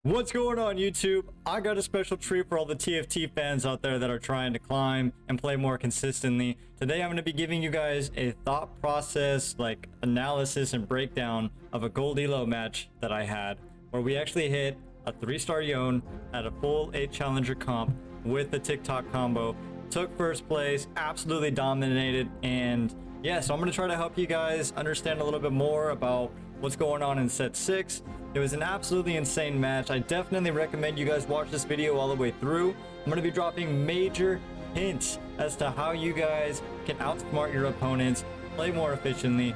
What's going on, YouTube? I got a special treat for all the TFT fans out there that are trying to climb and play more consistently. Today I'm going to be giving you guys a thought process, like analysis and breakdown of a gold elo match that I had, where we actually hit a 3-star Yone at a full 8 challenger comp with the TikTok combo, took first place, absolutely dominated, and yeah, so I'm going to try to help you guys understand a little bit more about what's going on in set 6. It was an absolutely insane match. I definitely recommend you guys watch this video all the way through. I'm going to be dropping major hints as to how you guys can outsmart your opponents, play more efficiently,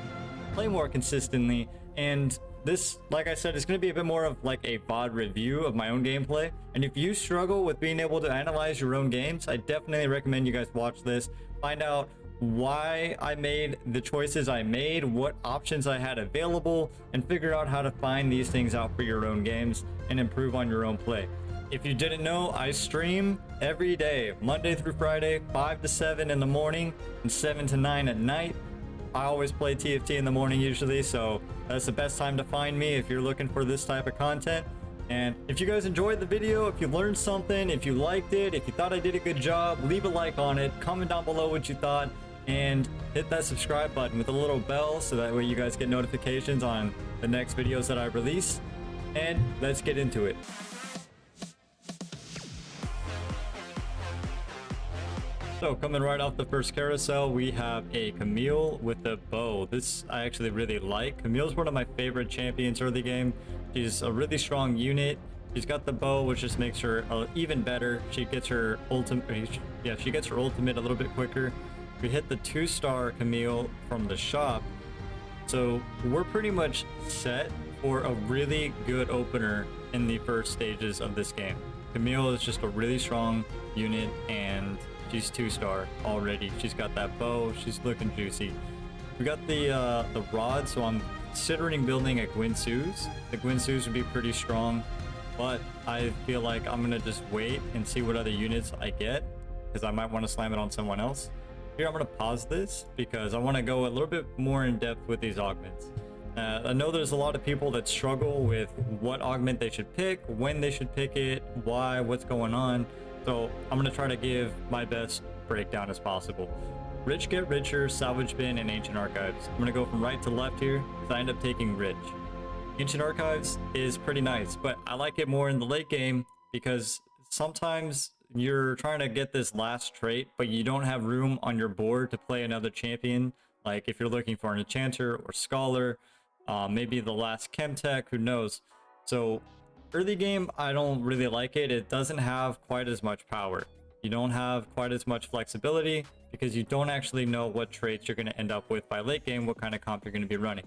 play more consistently, and this, like I said, is going to be a bit more of like a VoD review of my own gameplay. And if you struggle with being able to analyze your own games, I definitely recommend you guys watch this. Find out why I made the choices I made, what options I had available, and figure out how to find these things out for your own games and improve on your own play. If you didn't know, I stream every day, Monday through Friday, 5 to 7 in the morning and 7 to 9 at night. I always play TFT in the morning usually, so that's the best time to find me if you're looking for this type of content. And if you guys enjoyed the video, if you learned something, if you liked it, if you thought I did a good job, leave a like on it, comment down below what you thought, and hit that subscribe button with a little bell so that way you guys get notifications on the next videos that I release. And let's get into it. So coming right off the first carousel, we have a Camille with a bow. This I actually really like. Camille's one of my favorite champions early game. She's a really strong unit. She's got the bow, which just makes her even better. She gets her ultimate. Yeah, she gets her ultimate a little bit quicker. We hit the 2-star Camille from the shop, so we're pretty much set for a really good opener in the first stages of this game. Camille is just a really strong unit, and she's 2-star already. She's got that bow. She's looking juicy. We got the rod, so I'm considering building a Guinsoo's. The Guinsoo's would be pretty strong, but I feel like I'm gonna just wait and see what other units I get, because I might want to slam it on someone else. Here I'm going to pause this because I want to go a little bit more in depth with these augments. I know there's a lot of people that struggle with what augment they should pick, when they should pick it, why, what's going on. So I'm going to try to give my best breakdown as possible. Rich Get Richer, Salvage Bin, and Ancient Archives. I'm going to go from right to left here because I end up taking Rich. Ancient Archives is pretty nice, but I like it more in the late game because sometimes you're trying to get this last trait, but you don't have room on your board to play another champion. Like if you're looking for an enchanter or scholar, maybe the last Chemtech, who knows. So early game, I don't really like it. It doesn't have quite as much power. You don't have quite as much flexibility because you don't actually know what traits you're going to end up with by late game, what kind of comp you're going to be running.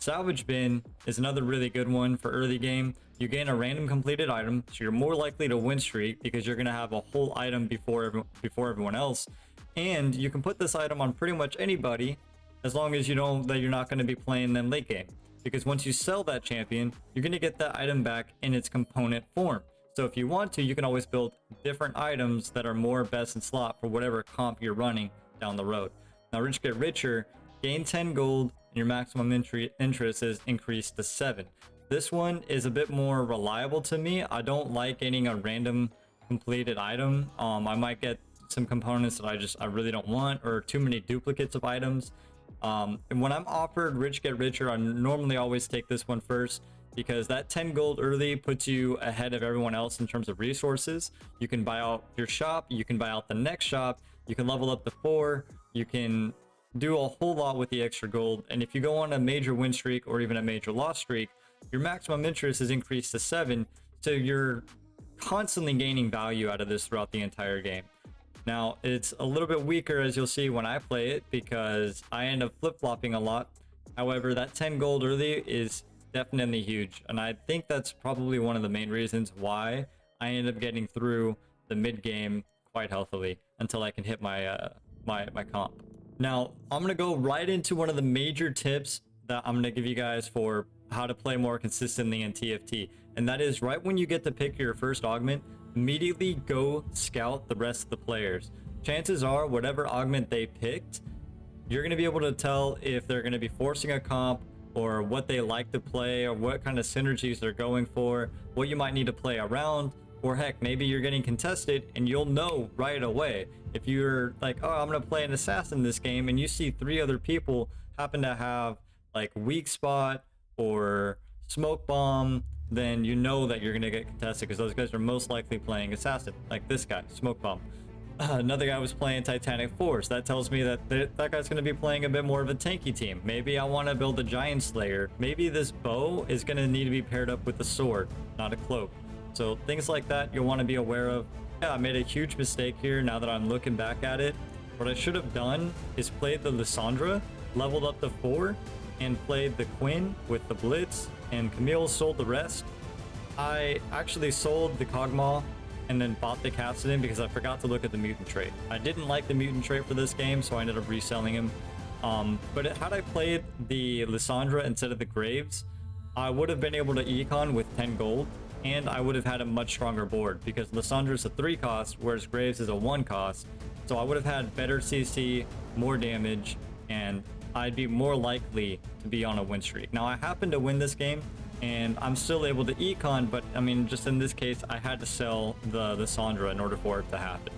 Salvage Bin is another really good one for early game. You gain a random completed item, so you're more likely to win streak because you're going to have a whole item before everyone else. And you can put this item on pretty much anybody as long as you know that you're not going to be playing them late game. Because once you sell that champion, you're going to get that item back in its component form. So if you want to, you can always build different items that are more best in slot for whatever comp you're running down the road. Now, Rich Get Richer, gain 10 gold, and your maximum interest is increased to 7. This one is a bit more reliable to me. I don't like getting a random completed item. I might get some components that I really don't want, or too many duplicates of items. And when I'm offered Rich Get Richer, I normally always take this one first because that 10 gold early puts you ahead of everyone else in terms of resources. You can buy out your shop, you can buy out the next shop, you can level up to 4, you can do a whole lot with the extra gold. And if you go on a major win streak or even a major loss streak, your maximum interest is increased to 7, so you're constantly gaining value out of this throughout the entire game. Now, it's a little bit weaker, as you'll see when I play it, because I end up flip-flopping a lot. However, that 10 gold early is definitely huge, and I think that's probably one of the main reasons why I end up getting through the mid-game quite healthily until I can hit my my comp. Now, I'm going to go right into one of the major tips that I'm going to give you guys for how to play more consistently in TFT. And that is right when you get to pick your first augment, immediately go scout the rest of the players. Chances are whatever augment they picked, you're going to be able to tell if they're going to be forcing a comp or what they like to play, or what kind of synergies they're going for, what you might need to play around. Or heck, maybe you're getting contested and you'll know right away. If you're like, oh, I'm gonna play an assassin this game, and you see 3 other people happen to have like weak spot or smoke bomb, then you know that you're gonna get contested, because those guys are most likely playing assassin, like this guy, smoke bomb. Another guy was playing Titanic Force. That tells me that that guy's going to be playing a bit more of a tanky team. Maybe I want to build a Giant Slayer. Maybe this bow is going to need to be paired up with a sword, not a cloak. So things like that you'll want to be aware of. Yeah, I made a huge mistake here now that I'm looking back at it. What I should have done is played the Lissandra, leveled up to 4, and played the Quinn with the Blitz, and Camille sold the rest. I actually sold the Kog'Maw and then bought the Cassidon because I forgot to look at the mutant trait. I didn't like the mutant trait for this game, so I ended up reselling him. But had I played the Lissandra instead of the Graves, I would have been able to econ with 10 gold, and I would have had a much stronger board, because Lissandra is a 3 cost, whereas Graves is a 1 cost. So I would have had better CC, more damage, and I'd be more likely to be on a win streak. Now, I happened to win this game, and I'm still able to econ, but I mean, just in this case, I had to sell the Lissandra in order for it to happen.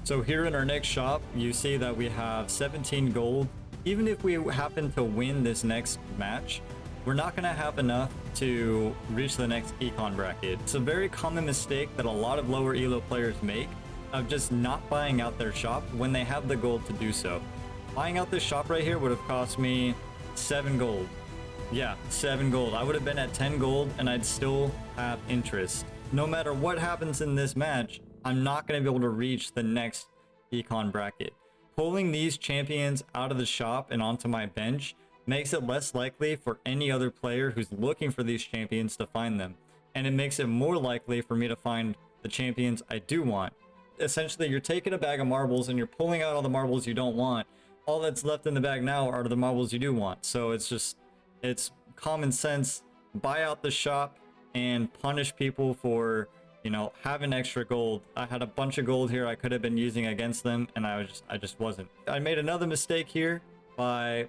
So here in our next shop, you see that we have 17 gold. Even if we happen to win this next match, we're not going to have enough to reach the next econ bracket. It's a very common mistake that a lot of lower elo players make, of just not buying out their shop when they have the gold to do so. Buying out this shop right here would have cost me 7 gold. Yeah, 7 gold. I would have been at 10 gold and I'd still have interest. No matter what happens in this match, I'm not going to be able to reach the next econ bracket. Pulling these champions out of the shop and onto my bench makes it less likely for any other player who's looking for these champions to find them. And it makes it more likely for me to find the champions I do want. Essentially, you're taking a bag of marbles and you're pulling out all the marbles you don't want. All that's left in the bag now are the marbles you do want. So it's common sense. Buy out the shop and punish people for, you know, having extra gold. I had a bunch of gold here I could have been using against them, and I just wasn't. I made another mistake here by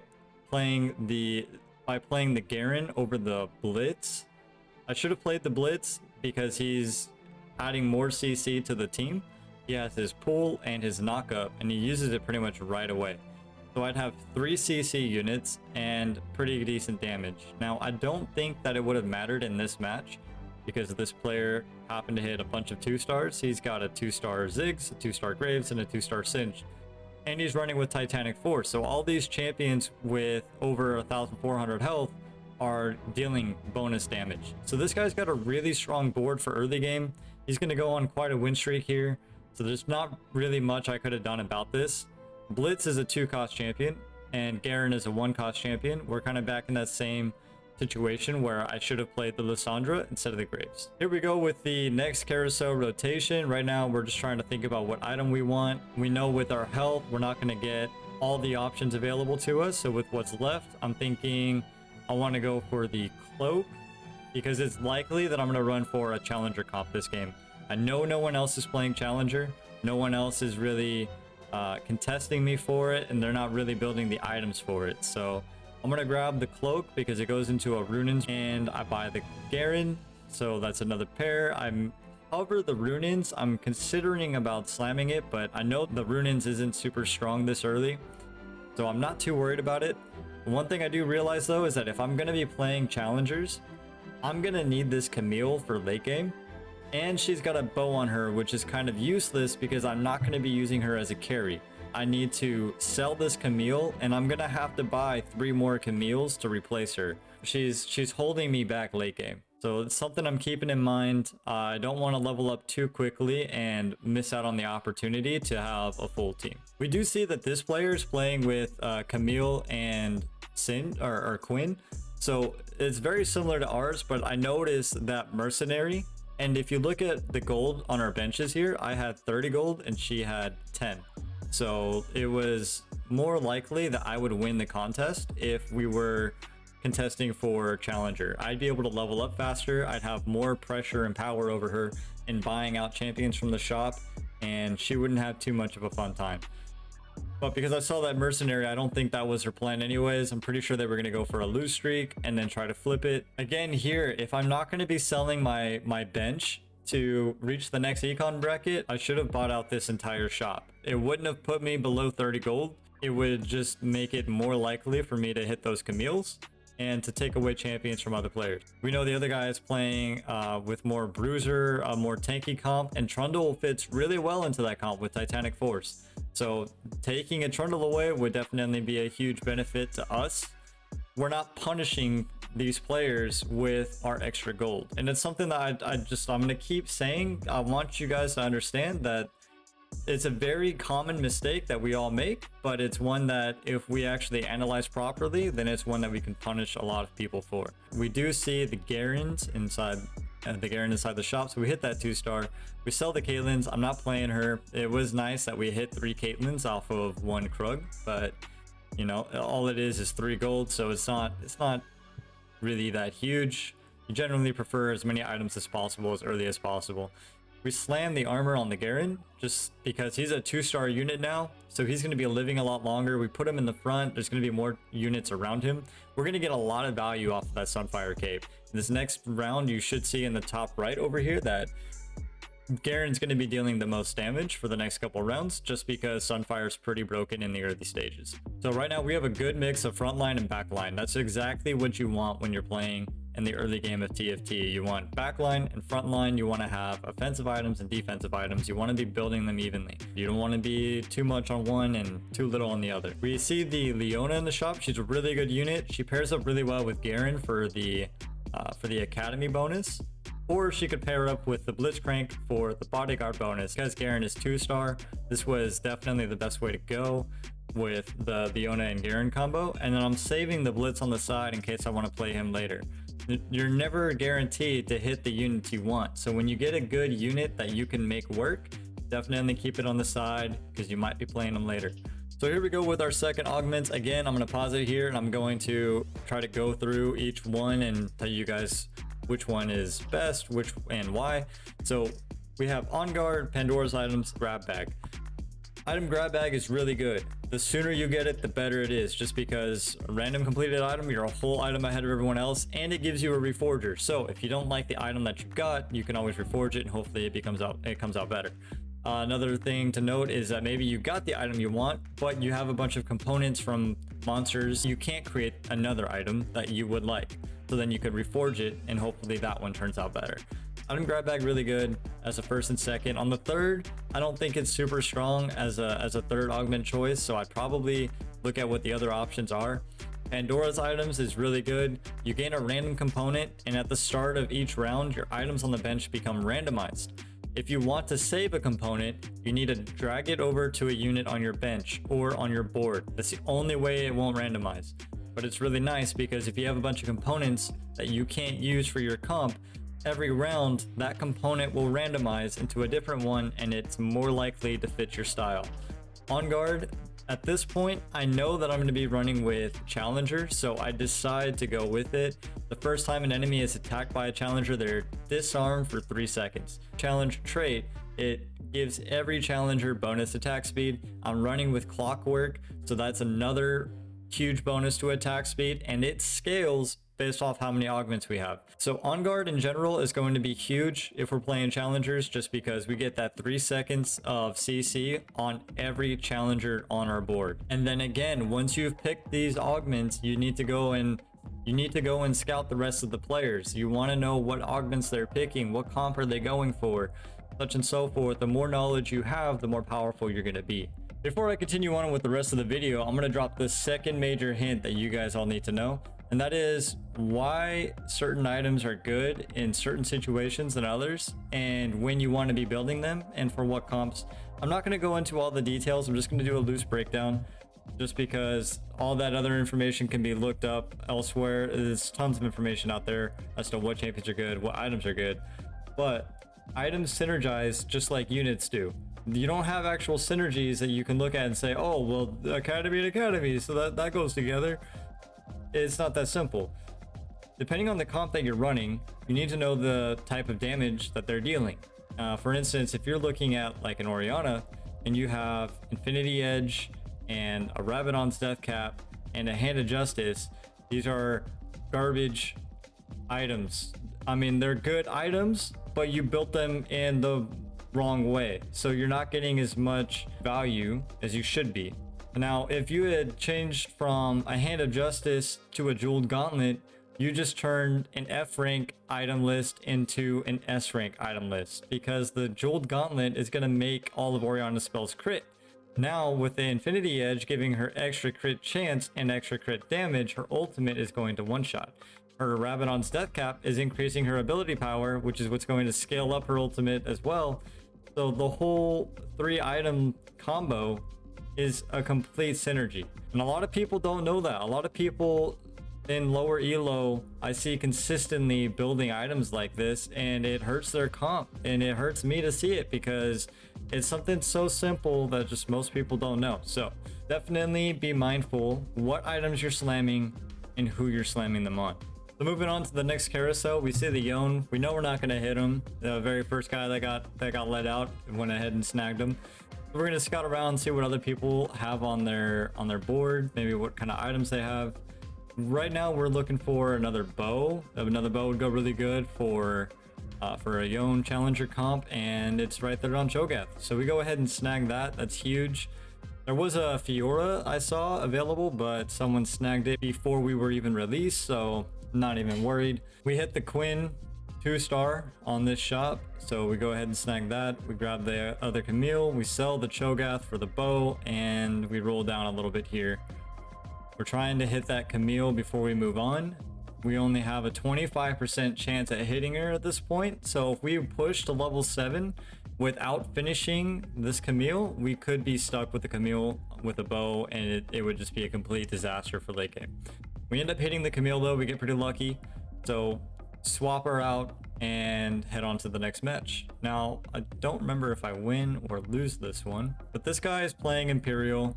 playing the Garen over the Blitz. I should have played the Blitz because he's adding more CC to the team. He has his pull and his knockup, and he uses it pretty much right away. So I'd have 3 CC units and pretty decent damage. Now, I don't think that it would have mattered in this match because this player happened to hit a bunch of 2-stars. He's got a 2-star Ziggs, a 2-star Graves, and a 2-star Singe. And he's running with Titanic Force. So all these champions with over 1,400 health are dealing bonus damage. So this guy's got a really strong board for early game. He's going to go on quite a win streak here. So there's not really much I could have done about this. Blitz is a 2-cost champion and Garen is a 1-cost champion. We're kind of back in that same situation where I should have played the Lissandra instead of the Graves. Here we go with the next carousel rotation. Right now we're just trying to think about what item we want. We know with our health we're not going to get all the options available to us. So with what's left, I'm thinking I want to go for the cloak because it's likely that I'm going to run for a challenger comp this game. I know no one else is playing challenger. No one else is really contesting me for it, and they're not really building the items for it. So I'm gonna grab the cloak because it goes into a Runins, and I buy the Garen, so that's another pair. However, the Runins, I'm considering about slamming it, but I know the Runins isn't super strong this early, so I'm not too worried about it. One thing I do realize though is that if I'm gonna be playing challengers, I'm gonna need this Camille for late game. And she's got a bow on her, which is kind of useless because I'm not going to be using her as a carry. I need to sell this Camille, and I'm going to have to buy 3 more Camilles to replace her. She's holding me back late game. So it's something I'm keeping in mind. I don't want to level up too quickly and miss out on the opportunity to have a full team. We do see that this player is playing with Camille and Quinn. So it's very similar to ours, but I noticed that Mercenary. And if you look at the gold on our benches here, I had 30 gold and she had 10. So it was more likely that I would win the contest if we were contesting for challenger. I'd be able to level up faster. I'd have more pressure and power over her in buying out champions from the shop, and she wouldn't have too much of a fun time. But because I saw that mercenary, I don't think that was her plan anyways. I'm pretty sure they were going to go for a lose streak and then try to flip it. Again, here, if I'm not going to be selling my bench to reach the next econ bracket, I should have bought out this entire shop. It wouldn't have put me below 30 gold. It would just make it more likely for me to hit those Camille's and to take away champions from other players. We know the other guy is playing with more bruiser, more tanky comp, and Trundle fits really well into that comp with Titanic Force. So taking a Trundle away would definitely be a huge benefit to us. We're not punishing these players with our extra gold. And it's something that I'm gonna keep saying. I want you guys to understand that it's a very common mistake that we all make, but it's one that if we actually analyze properly, then it's one that we can punish a lot of people for. We do see the Garens inside the shop, so we hit that 2-star. We sell the Caitlyn's. I'm not playing her. It was nice that we hit 3 Caitlyn's off of 1 Krug, but you know, all it is 3 gold, so it's not really that huge. You generally prefer as many items as possible as early as possible. We slam the armor on the Garen just because he's a 2-star unit now, so he's going to be living a lot longer. We put him in the front. There's going to be more units around him. We're going to get a lot of value off of that Sunfire Cape. This next round, you should see in the top right over here that Garen's going to be dealing the most damage for the next couple rounds just because Sunfire's pretty broken in the early stages. So right now we have a good mix of frontline and backline. That's exactly what you want when you're playing in the early game of TFT. You want backline and frontline. You want to have offensive items and defensive items. You want to be building them evenly. You don't want to be too much on one and too little on the other. We see the Yone in the shop. She's a really good unit. She pairs up really well with Garen for the academy bonus, or she could pair up with the Blitzcrank for the bodyguard bonus. Because Garen is 2-star, this was definitely the best way to go with the Yone and Garen combo. And then I'm saving the Blitz on the side in case I want to play him later. You're never guaranteed to hit the units you want, so when you get a good unit that you can make work, definitely keep it on the side because you might be playing them later. So here we go with our second augments. Again, I'm going to pause it here and I'm going to try to go through each one and tell you guys which one is best, which and why. So we have On Guard, Pandora's items, grab bag. Item grab bag is really good. The sooner you get it, the better it is, just because a random completed item, you're a whole item ahead of everyone else, and it gives you a reforger. So if you don't like the item that you got, you can always reforge it and hopefully it comes out better. Another thing to note is that maybe you got the item you want, but you have a bunch of components from monsters. You can't create another item that you would like. So then you could reforge it and hopefully that one turns out better. Item grab bag really good as a first and second. On the third, I don't think it's super strong as a third augment choice, so I'd probably look at what the other options are. Pandora's items is really good. You gain a random component, and at the start of each round, your items on the bench become randomized. If you want to save a component, you need to drag it over to a unit on your bench or on your board. That's the only way it won't randomize. But it's really nice because if you have a bunch of components that you can't use for your comp, every round that component will randomize into a different one and it's more likely to fit your style. On guard, at this point, I know that I'm going to be running with Challenger, so I decide to go with it. The first time an enemy is attacked by a Challenger, they're disarmed for 3 seconds. Challenge trait, it gives every Challenger bonus attack speed. I'm running with Clockwork, so that's another huge bonus to attack speed, and it scales based off how many augments we have. So On Guard in general is going to be huge if we're playing Challengers, just because we get that 3 seconds of CC on every Challenger on our board. And then again, once you've picked these augments, you need to go and scout the rest of the players. You want to know what augments they're picking, what comp are they going for, such and so forth. The more knowledge you have, the more powerful you're going to be. Before I continue on with the rest of the video, I'm going to drop the second major hint that you guys all need to know. And that is why certain items are good in certain situations than others, and when you want to be building them and for what comps. I'm not going to go into all the details. I'm just going to do a loose breakdown just because all that other information can be looked up elsewhere. There's tons of information out there as to what champions are good, what items are good, but items synergize just like units do. You don't have actual synergies that you can look at and say, oh, well, academy and academy, so that goes together. It's not that simple. Depending on the comp that you're running, you need to know the type of damage that they're dealing. For instance, if you're looking at like an Orianna and you have Infinity Edge and a Rabadon's Death Cap and a Hand of Justice. These are garbage items. I mean, they're good items, but you built them in the wrong way, so you're not getting as much value as you should be. Now, if you had changed from a Hand of Justice to a Jeweled Gauntlet, you just turned an F rank item list into an S rank item list, because the Jeweled Gauntlet is going to make all of Oriana's spells crit. Now, with the Infinity Edge giving her extra crit chance and extra crit damage, her ultimate is going to one-shot. Her Rabadon's Death Cap is increasing her ability power, which is what's going to scale up her ultimate as well. So the whole 3-item combo is a complete synergy. And a lot of people don't know that. A lot of people in lower elo I see consistently building items like this, and it hurts their comp, and it hurts me to see it, because it's something so simple that just most people don't know. So definitely be mindful what items you're slamming and who you're slamming them on. So moving on to the next carousel, we see the Yone. We know we're not going to hit him. The very first guy that got let out went ahead and snagged him. We're going to scout around and see what other people have on their board, maybe what kind of items they have. Right now we're looking for another bow. Another bow would go really good for a Yone challenger comp, and it's right there on Cho'Gath. So we go ahead and snag that. That's huge. There was a Fiora I saw available, but someone snagged it before we were even released, so not even worried. We hit the Quinn 2-star on this shop, so we go ahead and snag that. We grab the other Camille, we sell the Cho'Gath for the bow, and we roll down a little bit here. We're trying to hit that Camille before we move on. We only have a 25% chance at hitting her at this point, so if we push to level 7 without finishing this Camille, we could be stuck with the Camille with a bow, and it would just be a complete disaster for late game. We end up hitting the Camille though, we get pretty lucky, so swap her out and head on to the next match. Now, I don't remember if I win or lose this one, but this guy is playing Imperial.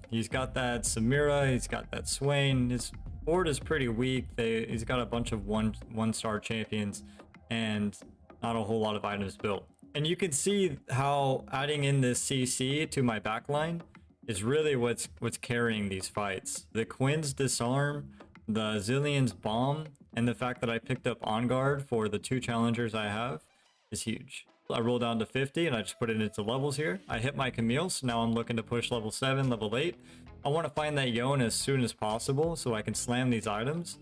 He's got that Samira, he's got that Swain. His board is pretty weak. He's got a bunch of one-star champions and not a whole lot of items built. And you can see how adding in this CC to my backline is really what's carrying these fights. The Quinn's disarm, the Zillion's bomb, and the fact that I picked up On Guard for the 2 challengers I have is huge. I roll down to 50 and I just put it into levels here. I hit my Camille, so now I'm looking to push level 7, level 8. I want to find that Yone as soon as possible so I can slam these items.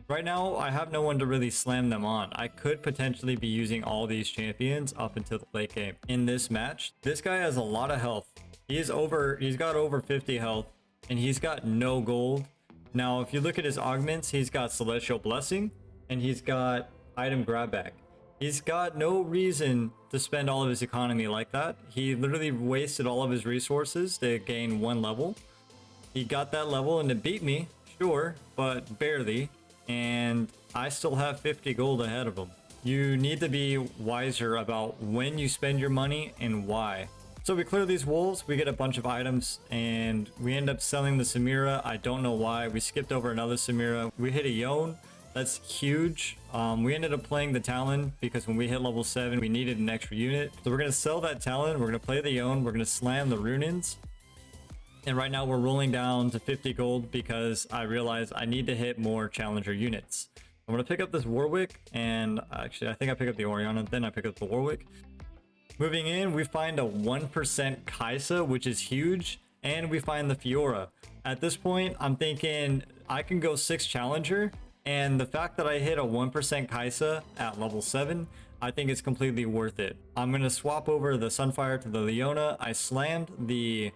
Right now, I have no one to really slam them on. I could potentially be using all these champions up until the late game. In this match, this guy has a lot of health. He's got over 50 health, and he's got no gold. Now, if you look at his augments, he's got Celestial Blessing, and he's got Item Grab Bag. He's got no reason to spend all of his economy like that. He literally wasted all of his resources to gain 1 level. He got that level and it beat me, sure, but barely. And I still have 50 gold ahead of him. You need to be wiser about when you spend your money and why. So we clear these wolves, we get a bunch of items, and we end up selling the Samira. I don't know why. We skipped over another Samira. We hit a Yone. That's huge. We ended up playing the Talon because when we hit level 7, we needed an extra unit. So we're going to sell that Talon. We're going to play the Yone. We're going to slam the Runins. And right now we're rolling down to 50 gold because I realize I need to hit more challenger units. I'm going to pick up this Warwick, and actually I think I pick up the Oriana, then I pick up the Warwick. Moving in, we find a 1% Kaisa, which is huge, and we find the Fiora. At this point, I'm thinking I can go 6 challenger, and the fact that I hit a 1% Kaisa at level 7, I think it's completely worth it. I'm going to swap over the Sunfire to the Leona. I slammed the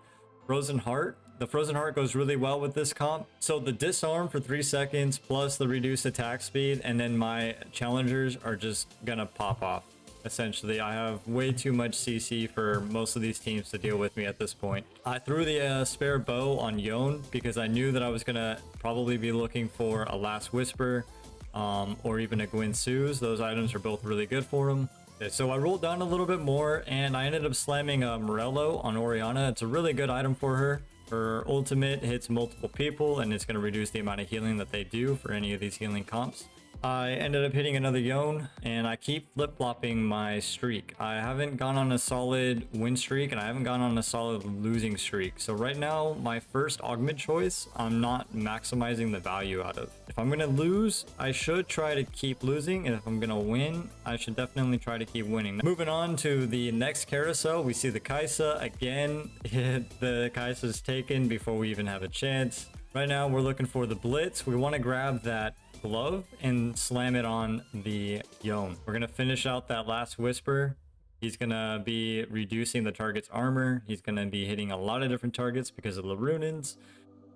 Frozen Heart. The Frozen Heart goes really well with this comp. So the disarm for 3 seconds plus the reduced attack speed, and then my challengers are just going to pop off. Essentially, I have way too much CC for most of these teams to deal with me at this point. I threw the spare bow on Yone because I knew that I was gonna probably be looking for a Last Whisper or even a Gwen Suze. Those items are both really good for him. Okay, so I rolled down a little bit more and I ended up slamming a Morello on Oriana. It's a really good item for her. Her ultimate hits multiple people and it's going to reduce the amount of healing that they do for any of these healing comps. I ended up hitting another Yone, and I keep flip-flopping my streak. I haven't gone on a solid win streak, and I haven't gone on a solid losing streak. So right now, my first augment choice, I'm not maximizing the value out of. If I'm gonna lose, I should try to keep losing, and if I'm gonna win, I should definitely try to keep winning. Moving on to the next carousel, we see the Kaisa. Again, the Kaisa's taken before we even have a chance. Right now, we're looking for the Blitz. We want to grab that glove and slam it on the Yone. We're gonna finish out that last whisper. He's gonna be reducing the target's armor. He's gonna be hitting a lot of different targets because of the runins.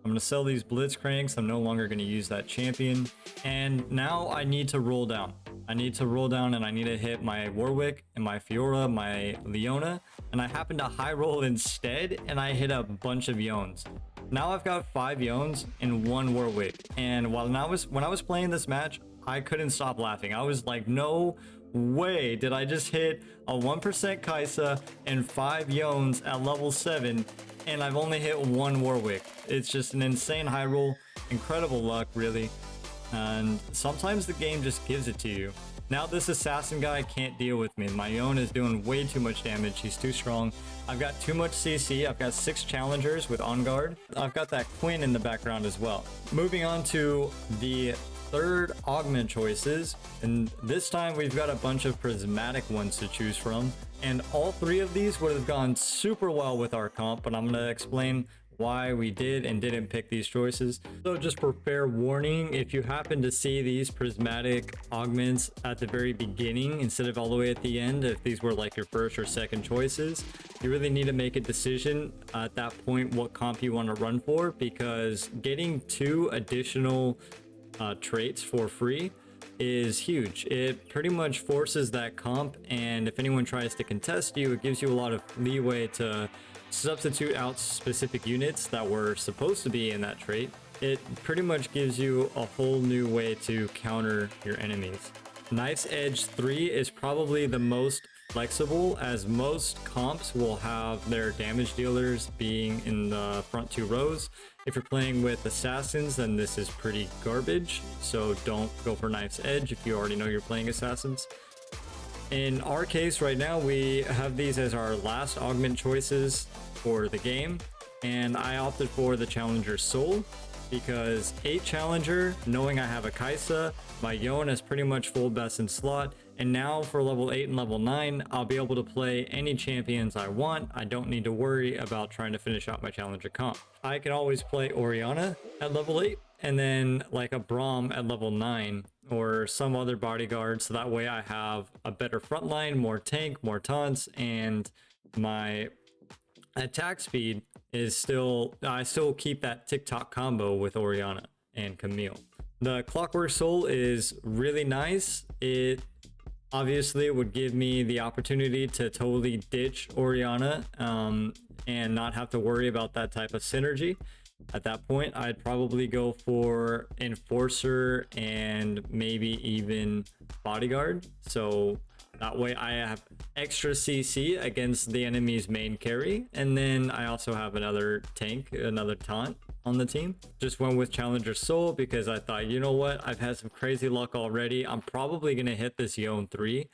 I'm gonna sell these blitz cranks. I'm no longer gonna use that champion. And now I need to roll down. I need to roll down and I need to hit my Warwick and my Fiora, my Leona. And I happen to high roll instead and I hit a bunch of Yones. Now I've got 5 Yones and 1 Warwick. And when I was playing this match, I couldn't stop laughing. I was like, no way did I just hit a 1% Kaisa and 5 Yones at level 7 and I've only hit 1 Warwick. It's just an insane high roll, incredible luck really. And sometimes the game just gives it to you. Now this assassin guy can't deal with me. My Yone is doing way too much damage. He's too strong. I've got too much CC. I've got 6 challengers with on guard. I've got that Quinn in the background as well. Moving on to the third augment choices. And this time we've got a bunch of prismatic ones to choose from. And all 3 of these would have gone super well with our comp, but I'm going to explain why we did and didn't pick these choices. So just for fair warning, if you happen to see these prismatic augments at the very beginning instead of all the way at the end, if these were like your first or second choices, you really need to make a decision at that point what comp you want to run for, because getting 2 additional traits for free is huge. It pretty much forces that comp, and if anyone tries to contest you, it gives you a lot of leeway to substitute out specific units that were supposed to be in that trait. It pretty much gives you a whole new way to counter your enemies. Knife's Edge 3 is probably the most flexible, as most comps will have their damage dealers being in the front 2 rows. If you're playing with assassins, then this is pretty garbage, so don't go for Knife's Edge if you already know you're playing assassins. In our case right now, we have these as our last augment choices for the game, and I opted for the Challenger Soul because 8 Challenger, knowing I have a Kaisa, my Yone is pretty much full best in slot, and now for level 8 and level 9, I'll be able to play any champions I want. I don't need to worry about trying to finish out my Challenger comp. I can always play Orianna at level 8, and then like a Braum at level 9 or some other bodyguard, so that way I have a better front line, more tank, more taunts, and my attack speed is still, I still keep that TikTok combo with Orianna and Camille. The Clockwork Soul is really nice. It obviously would give me the opportunity to totally ditch Orianna and not have to worry about that type of synergy. At that point, I'd probably go for Enforcer and maybe even Bodyguard. So that way I have extra CC against the enemy's main carry. And then I also have another tank, another taunt on the team. Just went with Challenger Soul because I thought, you know what? I've had some crazy luck already. I'm probably going to hit this Yone 3.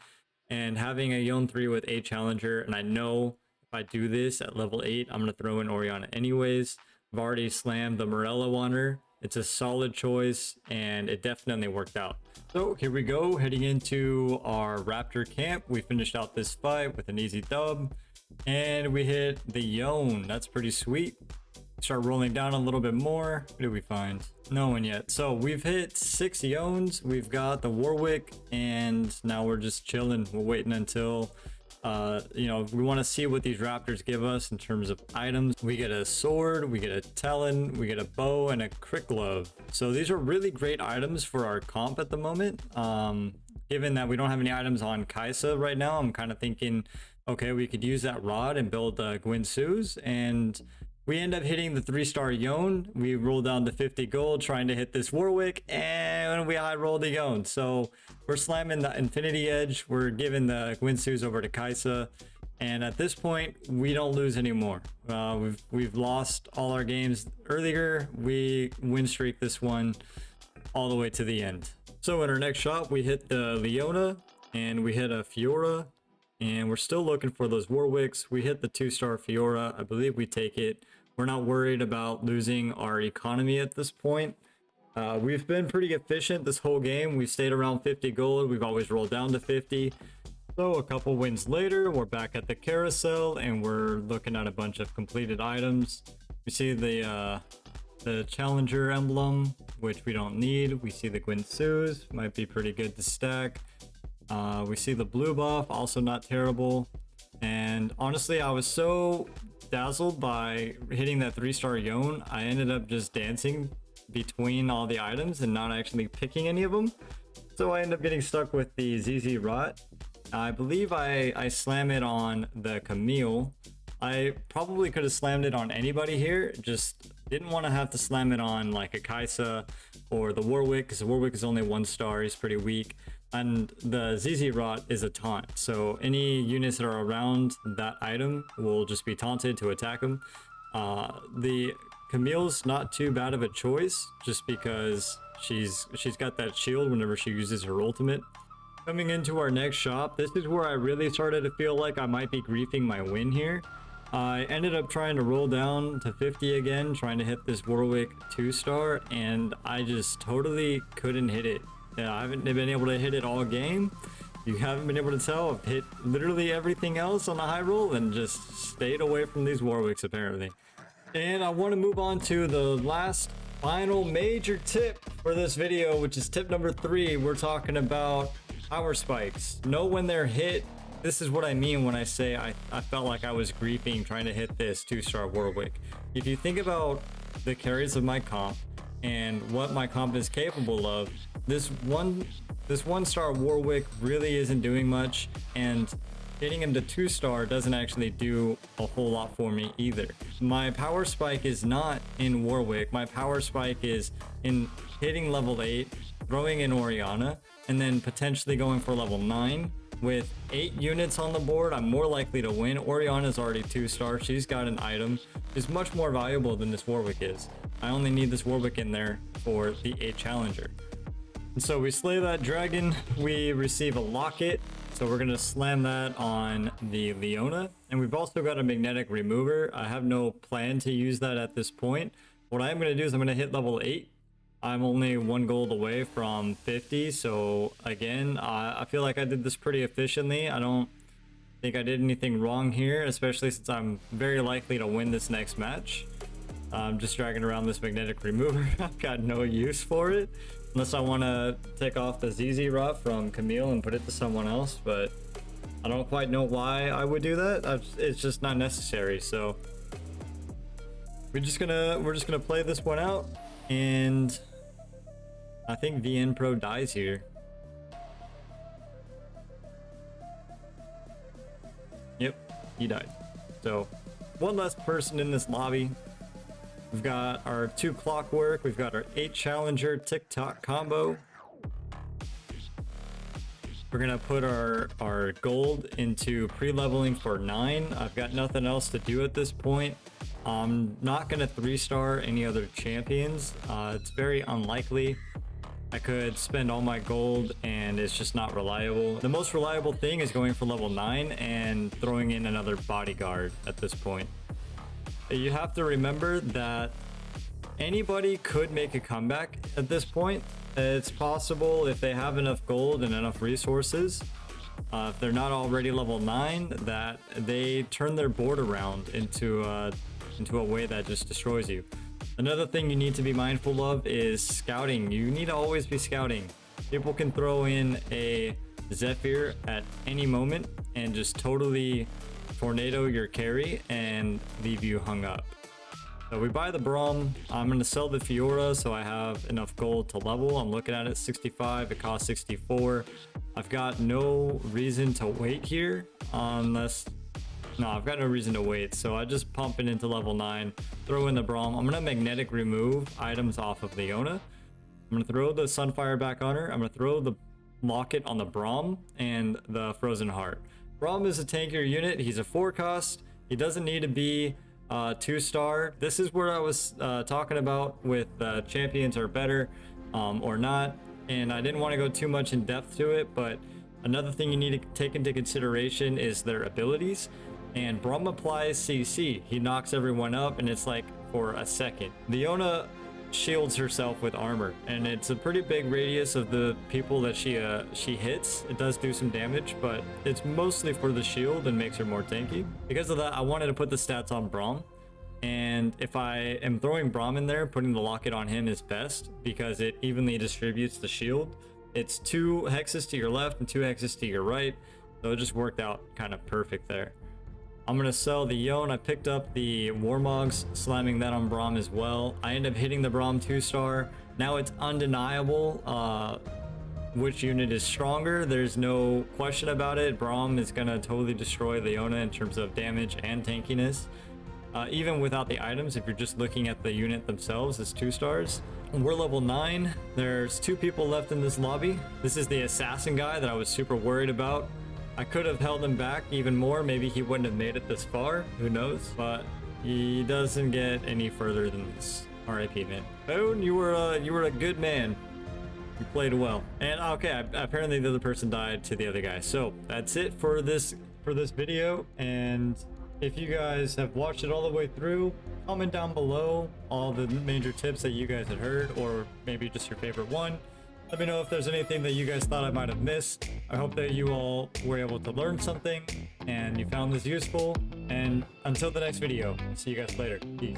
And having a Yone 3 with 8 Challenger, and I know if I do this at level 8, I'm going to throw in Orianna anyways. I've already slammed the Morello on her. It's a solid choice, and it definitely worked out. So here we go, heading into our Raptor camp. We finished out this fight with an easy dub, and we hit the Yone. That's pretty sweet. Start rolling down a little bit more. What did we find? No one yet. So we've hit 6 Yones. We've got the Warwick, and now we're just chilling. We're waiting until we want to see what these raptors give us in terms of items. We get a sword, we get a talon, we get a bow, and a crit glove. So these are really great items for our comp at the moment. Given that we don't have any items on Kaisa right now, I'm kind of thinking, okay, we could use that rod and build Gwyn Su's, and we end up hitting the 3-star Yone. We roll down to 50 gold trying to hit this Warwick, and we high roll the Yone. So we're slamming the Infinity Edge. We're giving the Gwyn Su's over to Kaisa. And at this point, we don't lose anymore. We've lost all our games earlier. We win streak this one all the way to the end. So in our next shop, we hit the Leona and we hit a Fiora, and we're still looking for those Warwicks. We hit the 2-star Fiora. I believe we take it. We're not worried about losing our economy at this point. We've been pretty efficient this whole game. We've stayed around 50 gold. We've always rolled down to 50. So a couple wins later, we're back at the carousel and we're looking at a bunch of completed items. We see the challenger emblem, which we don't need. We see the Guinsu's, might be pretty good to stack. We see the blue buff, also not terrible. And honestly, I was so dazzled by hitting that 3-star Yone, I ended up just dancing between all the items and not actually picking any of them. So I ended up getting stuck with the ZZ Rot. I believe I slam it on the Camille. I probably could have slammed it on anybody here, just didn't want to have to slam it on like a Kaisa or the Warwick, because the Warwick is only 1 star, he's pretty weak. And the ZZ Rot is a taunt, so any units that are around that item will just be taunted to attack them. The Camille's not too bad of a choice, just because she's got that shield whenever she uses her ultimate. Coming into our next shop, this is where I really started to feel like I might be griefing my win here. I ended up trying to roll down to 50 again, trying to hit this Warwick 2-star, and I just totally couldn't hit it. I haven't been able to hit it all game. You haven't been able to tell. I've hit literally everything else on the high roll and just stayed away from these Warwicks apparently. And I want to move on to the last final major tip for this video, which is tip number 3. We're talking about power spikes. Know when they're hit. This is what I mean when I say I felt like I was griefing trying to hit this 2-star Warwick. If you think about the carries of my comp and what my comp is capable of, this 1-star Warwick really isn't doing much, and hitting him to 2-star doesn't actually do a whole lot for me either. My power spike is not in Warwick. My power spike is in hitting level 8, throwing in Orianna, and then potentially going for level 9. With 8 units on the board, I'm more likely to win. Orianna's already 2-star. She's got an item. She's much more valuable than this Warwick is. I only need this Warwick in there for the 8 challenger. And so we slay that dragon. We receive a locket. So we're going to slam that on the Leona. And we've also got a magnetic remover. I have no plan to use that at this point. What I'm going to do is I'm going to hit level 8. I'm only 1 gold away from 50, so again, I feel like I did this pretty efficiently. I don't think I did anything wrong here, especially since I'm very likely to win this next match. I'm just dragging around this magnetic remover. I've got no use for it, unless I want to take off the ZZ Rot from Camille and put it to someone else, but I don't quite know why I would do that. It's just not necessary, so we're just gonna play this one out. And I think VN Pro dies here. Yep, he died. So, one less person in this lobby. We've got our 2 clockwork. We've got our 8 challenger TikTok combo. We're gonna put our gold into pre-leveling for 9. I've got nothing else to do at this point. I'm not gonna 3-star any other champions. It's very unlikely. I could spend all my gold and it's just not reliable. The most reliable thing is going for level 9 and throwing in another bodyguard at this point. You have to remember that anybody could make a comeback at this point. It's possible if they have enough gold and enough resources. If they're not already level 9, that they turn their board around into a way that just destroys you. Another thing you need to be mindful of is scouting. You need to always be scouting. People can throw in a Zephyr at any moment and just totally tornado your carry and leave you hung up. So we buy the Braum. I'm going to sell the Fiora so I have enough gold to level. I'm looking at it 65. It costs 64. I've got no reason to wait here unless... No, I've got no reason to wait, so I just pump it into level 9, throw in the Braum. I'm going to magnetic remove items off of Leona. I'm going to throw the Sunfire back on her. I'm going to throw the locket on the Braum and the Frozen Heart. Braum is a tankier unit. He's a 4-cost. He doesn't need to be 2-star. This is where I was talking about with champions are better or not. and I didn't want to go too much in depth to it, but another thing you need to take into consideration is their abilities. And Braum applies CC. He knocks everyone up, and it's like for a second. The Yone shields herself with armor, and it's a pretty big radius of the people that she hits. It does do some damage, but it's mostly for the shield and makes her more tanky. Because of that, I wanted to put the stats on Braum. And if I am throwing Braum in there, putting the locket on him is best because it evenly distributes the shield. It's 2 hexes to your left and 2 hexes to your right, so it just worked out kind of perfect there. I'm gonna sell the Yone. I picked up the Warmogs, slamming that on Braum as well. I end up hitting the Braum 2-star. Now it's undeniable which unit is stronger. There's no question about it. Braum is gonna totally destroy the Yone in terms of damage and tankiness. Even without the items, if you're just looking at the unit themselves, it's 2 stars. We're level 9. There's 2 people left in this lobby. This is the assassin guy that I was super worried about. I could have held him back even more. Maybe he wouldn't have made it this far. Who knows? But he doesn't get any further than this. R.I.P. man. Bone, you were a good man. You played well. And okay, apparently the other person died to the other guy. So that's it for this video. And if you guys have watched it all the way through, comment down below all the major tips that you guys had heard, or maybe just your favorite one. Let me know if there's anything that you guys thought I might have missed. I hope that you all were able to learn something and you found this useful. And until the next video, see you guys later. Peace.